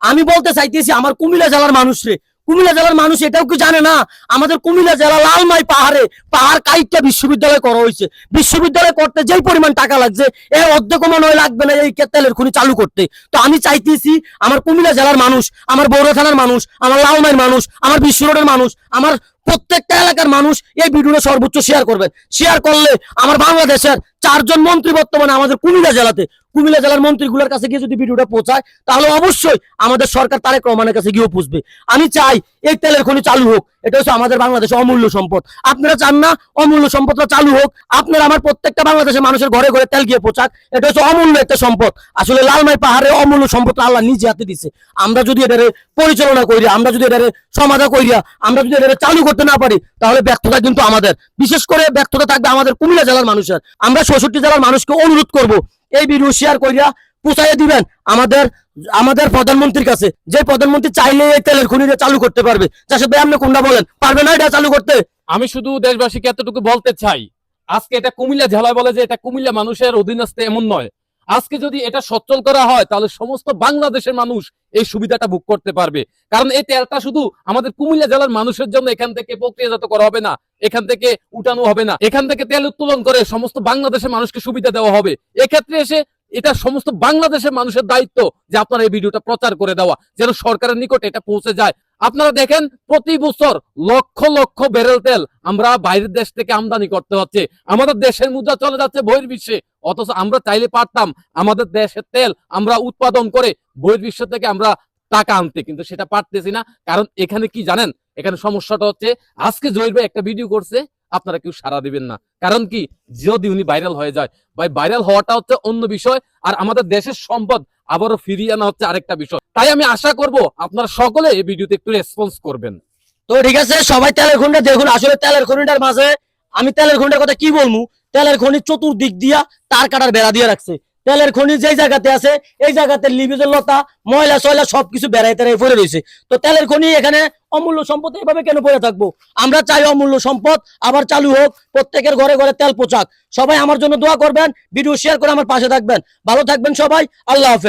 আমি বলতে চাইতেছি আমার কুমিল্লা জেলার মানুষ রে, কুমিল্লা জেলার মানুষ এটাও কি জানে না আমাদের কুমিল্লা জেলা লালমাই পাহাড় কাইটটা বিশ্ববিদ্যালয় করা হয়েছে। বিশ্ববিদ্যালয় করতে যেই পরিমাণ টাকা লাগছে এর অর্ধেক মনে হয় লাগবে না এই তেলের খনি চালু করতে। তো আমি চাইতেছি আমার কুমিল্লা জেলার মানুষ, আমার বড় থানার মানুষ, আমার লালমাইয়ের মানুষ, আমার বিশ্ব রোডের মানুষ, আমার প্রত্যেকটা এলাকার মানুষ এই ভিডিওটা সর্বোচ্চ শেয়ার করবেন। শেয়ার করলে আমার বাংলাদেশের 4জন মন্ত্রী বর্তমানে আমাদের কুমিল্লা জেলাতে, কুমিল্লা জেলার মন্ত্রীগুলোর কাছে গিয়ে যদি ভিডিওটা পৌঁছায় তাহলে অবশ্যই আমাদের সরকার তারেক রহমানের কাছে গিয়েও পুষবে। আমি চাই এই তেলের খনি চালু হোক, এটা হচ্ছে আমাদের বাংলাদেশের অমূল্য সম্পদ। আপনারা চান না অমূল্য সম্পদটা চালু হোক? আপনারা আমার প্রত্যেকটা বাংলাদেশের মানুষের ঘরে ঘরে তেল গিয়ে পৌঁছাক, এটা হচ্ছে অমূল্য একটা সম্পদ। আসলে লালমাই পাহাড়ে অমূল্য সম্পদটা আল্লাহ নিজে হাতে দিছে। আমরা যদি এটারে পরিচালনা করি, আমরা যদি এটারে সমাধা করিয়া, আমরা যদি এটারে চালু করতে না পারি তাহলে ব্যর্থতা কিন্তু আমাদের, বিশেষ করে ব্যর্থতা থাকবে আমাদের কুমিল্লা জেলার মানুষের। আমরা 66 জেলার মানুষকে অনুরোধ করব এই ভিডিও শেয়ার করিয়া পৌঁছাইয়া দিবেন আমাদের প্রধানমন্ত্রীর কাছে, যে প্রধানমন্ত্রী চাইলে এই তেলের খনি চালু করতে পারবে। চাষে ভাই আপনি কোনটা বলেন, পারবে না এটা চালু করতে? আমি শুধু দেশবাসীকে এতটুকু বলতে চাই, আজকে এটা কুমিল্লা জেলা বলে যে এটা কুমিল্লা মানুষের অধীনস্থ এমন নয়। আজকে যদি এটা সচল করা হয় তাহলে সমস্ত বাংলাদেশের মানুষ এই সুবিধাটা ভোগ করতে পারবে। কারণ এই তেলটা শুধু আমাদের কুমিল্লা জেলার মানুষের জন্য এখান থেকে প্রক্রিয়াজাত করা হবে না, এখান থেকে উঠানো হবে না, এখান থেকে তেল উত্তোলন করে সমস্ত বাংলাদেশের মানুষকে সুবিধা দেওয়া হবে। এক্ষেত্রে এসে এটা সমস্ত বাংলাদেশের মানুষের দায়িত্ব যে আপনারা এই ভিডিওটা প্রচার করে দেওয়া, যেন সরকারের নিকট এটা পৌঁছে যায়। আপনারা দেখেন প্রতি বছর লক্ষ লক্ষ ব্যারেল তেল আমরা বাইরের দেশ থেকে আমদানি করতে হচ্ছে, আমাদের দেশের মুদ্রা চলে যাচ্ছে বহির্বিশ্বে। অথচ আমরা চাইলে পারতাম আমাদের দেশের তেল আমরা উৎপাদন করে বহির্বিশ্ব থেকে আমরা টাকা আনতে, কিন্তু সেটা পারতেছি না। কারণ এখানে কি জানেন, এখানে সমস্যাটা হচ্ছে আজকে জহির ভাই একটা ভিডিও করছে, আপনারা কেউ সাড়া দিবেন না। কারণ কি, যদি উনি ভাইরাল হয়ে যায়, ভাই ভাইরাল হওয়াটা হচ্ছে অন্য বিষয়, আর আমাদের দেশের সম্পদ আবারও ফিরিয়ে আনা হচ্ছে আরেকটা বিষয়। তাই আমি আশা করব আপনারা সকলে এই ভিডিওতে একটু রেসপন্স করবেন। তো ঠিক আছে, সবাই তেলের খনিটা দেখুন। আসলে তেলের খনিটার মাঝে আমি তেলের খনিটার কথা কি বলবো, তেলের খনি চতুর্দিক দিয়া তার কাটার বেড়া দিয়ে রাখছে। তেলের খনি যেই জায়গাতে আছে এই জায়গাতে লিবিজের লতা ময়লা সয়লা সবকিছু বেড়াই তেড়াই পড়ে রয়েছে। তো তেলের খনি এখানে অমূল্য সম্পদ এভাবে কেন পড়ে থাকবো? আমরা চাই অমূল্য সম্পদ আবার চালু হোক, প্রত্যেকের ঘরে ঘরে তেল পোচাক। সবাই আমার জন্য দোয়া করবেন, ভিডিও শেয়ার করে আমার পাশে থাকবেন। ভালো থাকবেন সবাই, আল্লাহ হাফেজ।